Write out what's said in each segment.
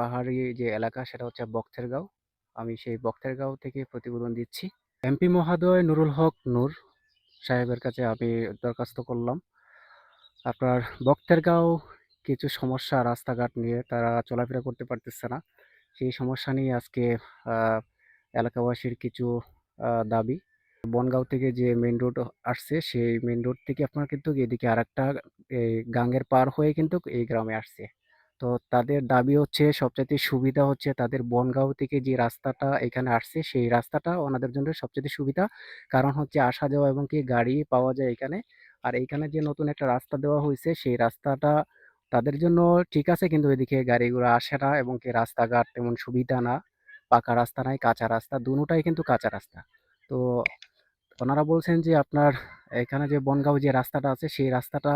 পাহাড়ি যে এলাকা সেটা হচ্ছে বক্তেরগাঁও। আমি সেই বক্তেরগাঁও থেকে প্রতিবেদন দিচ্ছি। এমপি মহোদয় নুরুল হক নূর সাহেবের কাছে আমি দরখাস্ত করলাম। আপনার বক্তেরগাঁও কিছু সমস্যা রাস্তাঘাট নিয়ে তারা চলাফেরা করতে পারতেছে না। সেই সমস্যা নিয়ে আজকে আহ, এলাকাবাসীর কিছু দাবি। বনগাঁও থেকে যে মেইন রোড আসছে সেই মেইন রোড থেকে আপনার কিন্তু এদিকে আরেকটা এই গাঙ্গের পার হয়ে কিন্তু এই গ্রামে আসছে। তো তাদের দাবি হচ্ছে সবচাইতে সুবিধা হচ্ছে তাদের বনগাঁও থেকে যে রাস্তাটা এখানে আসছে সেই রাস্তাটা ওনাদের জন্য সবচাইতে সুবিধা। কারণ হচ্ছে আসা যাওয়া এবং কি গাড়ি পাওয়া যায় এখানে। আর এইখানে যে নতুন একটা রাস্তা দেওয়া হয়েছে সেই রাস্তাটা তাদের জন্য ঠিক আছে, কিন্তু এদিকে গাড়িগুলো আসে না এবং কি রাস্তাঘাট তেমন সুবিধা না। পাকা রাস্তা নাই, কাঁচা রাস্তা, দুটোটাই কিন্তু কাঁচা রাস্তা। তো ওনারা বলছেন যে আপনার এখানে যে বনগাঁও যে রাস্তাটা আছে সেই রাস্তাটা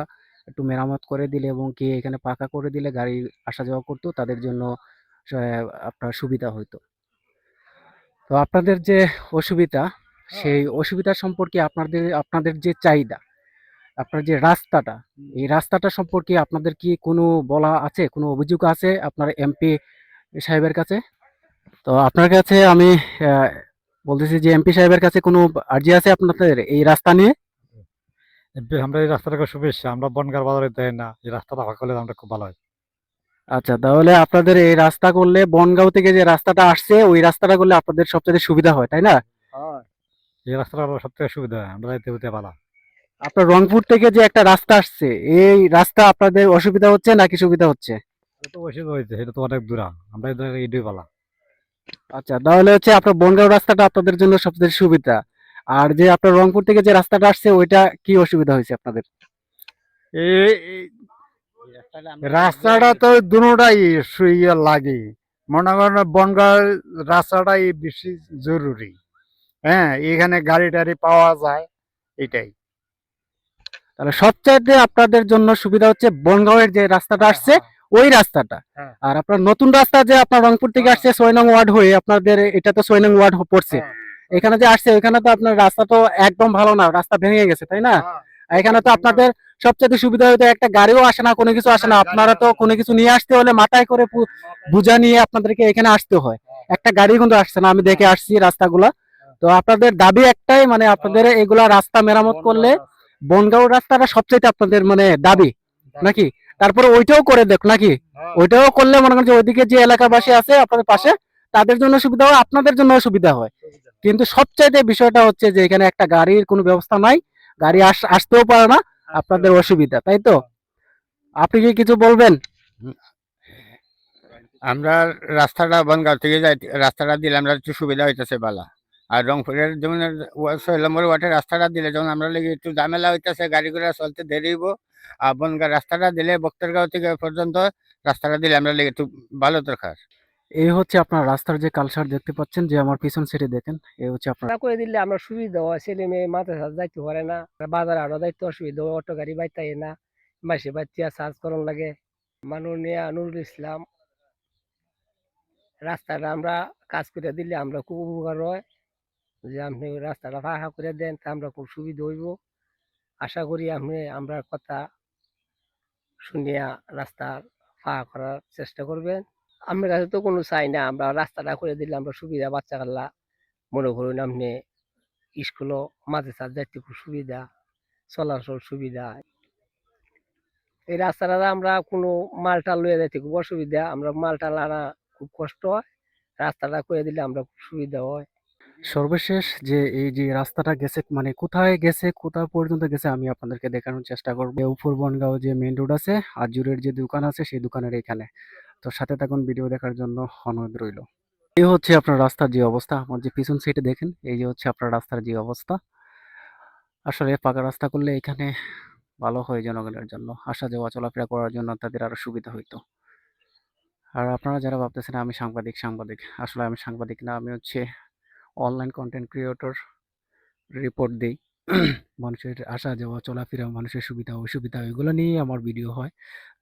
একটু মেরামত করে দিলে এবং কি এখানে পাকা করে দিলে গাড়ি আসা যাওয়া করতো তাদের জন্য আপনার সুবিধা হইতো। তো আপনাদের যে অসুবিধা সেই অসুবিধা সম্পর্কে আপনাদের আপনাদের যে চাহিদা, আপনার যে রাস্তাটা, এই রাস্তাটা সম্পর্কে আপনাদের কি কোনো বলা আছে, কোনো অভিযোগ আছে আপনার এমপি সাহেবের কাছে? তো আপনার কাছে আমি আহ, বলতেছি যে এমপি সাহেবের কাছে কোনো আর্জি আছে আপনাদের এই রাস্তা নিয়ে? আমরা এই রাস্তাটা খুব শুভেচ্ছা, আমরা বনগার বাজারে দেয় না, এই রাস্তাটা ভাগ করলে আমরা খুব ভালো হয়। আচ্ছা, তাহলে আপনাদের এই রাস্তা করলে বনগাঁও থেকে যে রাস্তাটা আসছে ওই রাস্তাটা করলে আপনাদের সবচেয়ে সুবিধা হয়, তাই না? এই রাস্তাটা আমরা সব থেকে সুবিধা হয়, আমরা যাইতে হতে ভালো। আপনার রংপুর থেকে যে একটা রাস্তা আসছে এই রাস্তা আপনাদের অসুবিধা হচ্ছে নাকি সুবিধা হচ্ছে? এটা তো অসুবিধা হয়েছে, এটা তো অনেক দূরা, আমরা এটাই ভালো। আচ্ছা, তাহলে হচ্ছে আপনার বনগাঁও রাস্তাটা আপনাদের জন্য সবচেয়ে সুবিধা। আর যে আপনার রংপুর থেকে যে রাস্তাটা আসছে ওইটা কি অসুবিধা হয়েছে আপনাদের? এই রাস্তাটা তো দুটাই লাগে, মনে করেন বনগাঁ রাস্তাটাই বেশি জরুরি। হ্যাঁ, এখানে গাড়ি টাড়ি পাওয়া যায়, এটাই। তাহলে সবচাইতে আপনাদের জন্য সুবিধা হচ্ছে বনগাঁওয়ের যে রাস্তাটা হ্যাঁ, আসছে হ্যাঁ, ওই রাস্তাটা। হ্যাঁ, আর আপনার নতুন রাস্তা যে আপনার রংপুর থেকে হ্যাঁ, আসছে 6 নং ওয়ার্ড হয়ে, আপনাদের এটা তো 6 নং ওয়ার্ড পড়ছে, হ্যাঁ, এখানে যে আসছে ওইখানে তো আপনার রাস্তা তো একদম ভালো না, রাস্তা ভেঙে গেছে, তাই না? হ্যাঁ, আর এখানে তো আপনাদের সবচেয়ে সুবিধা হয়তো একটা গাড়িও আসে না, কোনো কিছু আসে না, আপনারা তো কোনো কিছু নিয়ে আসতে হলে মাথায় করে বোঝা নিয়ে আপনাদেরকে এখানে আসতে হয়। একটা গাড়ি কিন্তু আসছে না, আমি দেখে আসছি রাস্তাগুলা। তো আপনাদের দাবি একটাই, মানে আপনাদের এগুলা রাস্তা মেরামত করলে বনগাঁও রাস্তাটা সবচেয়ে আপনাদের মানে দাবি নাকি? তারপরে ওইটাও করে দেখ নাকি? ওইটাও করলে মনে করেন যে ওইদিকে যে এলাকাবাসী আছে আপনাদের পাশে তাদের জন্য সুবিধা হয়, আপনাদের জন্য সুবিধা হয়। কিন্তু সবচাইতে বিষয়টা হচ্ছে যে এখানে একটা গাড়ির কোনো ব্যবস্থা নাই, গাড়ি আসতেও পারে না, আপনাদের অসুবিধা, তাই তো? আপনি কি কিছু বলবেন? আমরা রাস্তাটা বনগাঁও থেকে যাই, রাস্তাটা দিলে আমরা একটু সুবিধা হইতেছে বালা। আর রংপুরের যেমন 6 নম্বর ওয়ার্ডের রাস্তাটা দিলে যেমন আমরা লেগে একটু ঝামেলা হইতেছে, গাড়ি ঘোড়া চলতে দেরি হইব। আর বনগাঁ রাস্তাটা দিলে বক্তেরগাঁও থেকে পর্যন্ত রাস্তাটা দিলে আমরা লেগে একটু ভালো দরকার। এই হচ্ছে আপনার রাস্তার যে কালচার দেখতে পাচ্ছেন, যে আমার পিছন সাইডে দেখেন, এই হচ্ছে আপনার। না করে দিলে আমরা সুবিধা হয়, ছেলে মেয়ে মাদ্রাসা যাইতে পারে না, বাজার আরো যাইতে অসুবিধা হয়, অটো গাড়ি বাইতে না, মাসে বাচ্চা চার্জ করন লাগে। মাননীয় নুরুল ইসলাম রাস্তাটা আমরা কাজ করে দিলে আমরা খুব উপকার হয়, যে আপনি রাস্তাটা ফাঁকা করে দেন তা আমরা খুব সুবিধা হইব। আশা করি আপনি আমরা কথা শুনিয়া রাস্তা ফাঁকা করার চেষ্টা করবেন। আমার কাছে তো কোনো চাই না, আমরা রাস্তাটা করে দিলে আমরা সুবিধা, বাচ্চা কাল্লা মনে করুন আপনি স্কুলও মাঝে সাথে যাইতে খুব সুবিধা, চলাচল সুবিধা। এই রাস্তাটা আমরা কোনো মালটাল লইয়া যাইতে খুব অসুবিধা, আমরা মালটাল আনা খুব কষ্ট হয়, রাস্তাটা করে দিলে আমরা খুব সুবিধা হয়। সর্বশেষ যে এই যে রাস্তাটা গেছে মানে কোথায় গেছে, কোথা পর্যন্ত গেছে আমি আপনাদেরকে দেখানোর চেষ্টা করবো। উপর বনগাঁও যে মেইন রোড আছে আর জুরের যে দোকান আছে সেই দোকানের এখানে। তো সাথে থাকুন, ভিডিও দেখার জন্য অনুরোধ রইল। এই হচ্ছে আপনার রাস্তার যে অবস্থা, আমার যে পিছন সাইডে দেখেন এই যে হচ্ছে আপনার রাস্তার যে অবস্থা। আসলে পাকা রাস্তা করলে এখানে ভালো হয়, জনগণের জন্য আসা যাওয়া চলাফেরা করার জন্য তাদের আরো সুবিধা হইতো। আর আপনারা যারা ভাবতেছেন আমি সাংবাদিক সাংবাদিক, আসলে আমি সাংবাদিক না, আমি হচ্ছে অনলাইন কন্টেন্ট ক্রিয়েটর, রিপোর্ট দেই। মানুষের আসা যাওয়া চলাফেরা, মানুষের সুবিধা অসুবিধা এগুলো নিয়েই আমার ভিডিও হয়,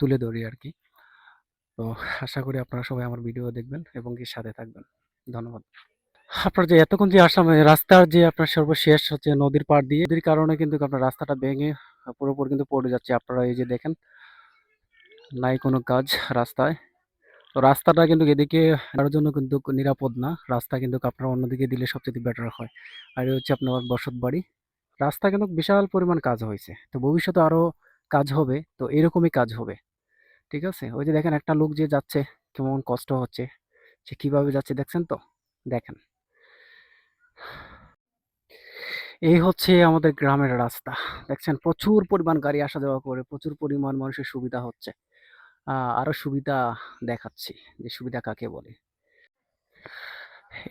তুলে ধরি আর কি। তো আশা করি আপনারা সবাই আমার ভিডিও দেখবেন এবং কি সাথে থাকবেন। ধন্যবাদ। আপনার যে এতক্ষণ যে আসলাম এই রাস্তার যে আপনার সর্বশেষ হচ্ছে নদীর পাড় দিয়ে, নদীর কারণে কিন্তু আপনার রাস্তাটা ভেঙে পুরোপুরি কিন্তু পড়ে যাচ্ছে। আপনারা এই যে দেখেন, নাই কোনো কাজ রাস্তায়, তো রাস্তাটা কিন্তু এদিকে তার জন্য কিন্তু নিরাপদ না, রাস্তা কিন্তু আপনারা অন্যদিকে দিলে সবচেয়ে বেটার হয়। আর এই হচ্ছে আপনার বসত বাড়ি। রাস্তা কিন্তু বিশাল পরিমাণ কাজ হয়েছে, তো ভবিষ্যতে আরো কাজ হবে, তো এরকমই কাজ হবে। ঠিক আছে, ওই যে দেখেন একটা লোক যে যাচ্ছে, কেমন কষ্ট হচ্ছে, সে কিভাবে যাচ্ছে দেখছেন তো, দেখেন। এই হচ্ছে আমাদের গ্রামের রাস্তা, দেখছেন প্রচুর পরিমাণ গাড়ি আসা যাওয়া করে, প্রচুর পরিমাণ মানুষের সুবিধা হচ্ছে। আরো সুবিধা দেখাচ্ছি, যে সুবিধা কাকে বলে।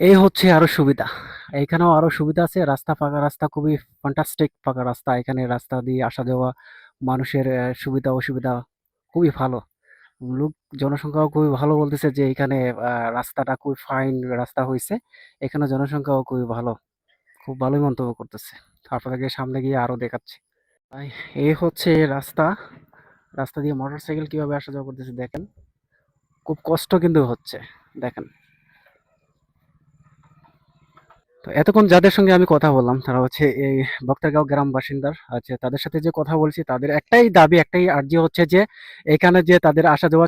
এই হচ্ছে আরো সুবিধা, এখানেও আরো সুবিধা আছে, রাস্তা পাকা রাস্তা, খুবই ফ্যান্টাস্টিক পাকা রাস্তা, এখানে রাস্তা দিয়ে আসা যাওয়া মানুষের সুবিধা অসুবিধা খুবই ভালো। লোক জনসংখ্যাও খুবই ভালো বলতেছে যে এখানে রাস্তাটা খুবই ফাইন রাস্তা হয়েছে, এখানে জনসংখ্যাও খুবই ভালো, খুব ভালোই মন্তব্য করতেছে। আপনাদেরকে সামনে গিয়ে আরো দেখাচ্ছি। তাই এই হচ্ছে রাস্তা, রাস্তা দিয়ে মোটরসাইকেল কিভাবে আসা যাওয়া করতেছে দেখেন, খুব কষ্ট কিন্তু হচ্ছে, দেখেন। তো এতক্ষণ যাদের সঙ্গে আমি কথা বললাম তারা হচ্ছে এই বক্তারগাঁও গ্রাম বাসিন্দার আছে, তাদের সাথে যে কথা বলছি তাদের একটাই দাবি, একটাই আর্জি হচ্ছে যে এখানে যে তাদের আসা যাওয়া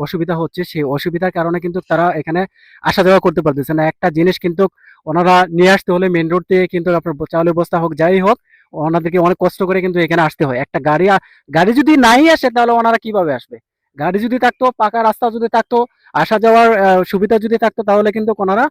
অসুবিধা হচ্ছে, সেই অসুবিধার কারণে কিন্তু তারা এখানে আসা যাওয়া করতে পারতেছে না। একটা জিনিস কিন্তু ওনারা নিয়ে আসতে হলে মেন রোড থেকে কিন্তু আপনার চাউলের বস্তা হোক যাই হোক, ওনাদেরকে অনেক কষ্ট করে কিন্তু এখানে আসতে হয়। একটা গাড়ি যদি নাই আসে তাহলে ওনারা কিভাবে আসবে? গাড়ি যদি থাকতো, পাকা রাস্তা যদি থাকতো, আসা যাওয়ার সুবিধা যদি থাকতো, তাহলে কিন্তু ওনারা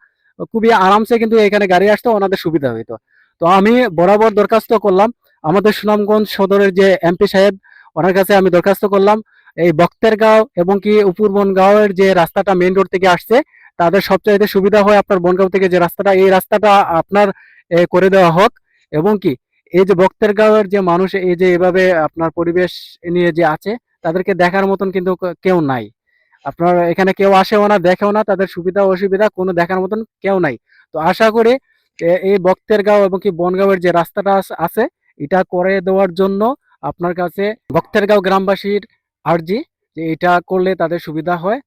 খুবই আরামসে কিন্তু এখানে গাড়ি আসতো, ওনাদের সুবিধা হইতো। তো আমি বরাবর দরখাস্ত করলাম আমাদের সুনামগঞ্জ সদরের যে এমপি সাহেব, ওনার কাছে আমি দরখাস্ত করলাম এই বক্তেরগাঁও এবং কি উপর বনগাঁওয়ের যে রাস্তাটা মেইন রোড থেকে আসছে, তাদের সবচাইতে সুবিধা হয় আপনার বনগাঁও থেকে যে রাস্তাটা, এই রাস্তাটা আপনার করে দেওয়া হোক। এবং কি এই যে বক্তেরগাঁওয়ের যে মানুষ এই যে এভাবে আপনার পরিবেশ নিয়ে যে আছে, তাদেরকে দেখার মতন কিন্তু কেউ নাই। আপনার এখানে কেউ আসেও না, দেখেও না, তাদের সুবিধা অসুবিধা কোনো দেখার মতন কেউ নাই। তো আশা করি এই বক্তেরগাঁও এবং কি বনগাঁওয়ের যে রাস্তাটা আছে, এটা করে দেওয়ার জন্য আপনার কাছে বক্তেরগাঁও গ্রামবাসীর আর্জি, যে এটা করলে তাদের সুবিধা হয়।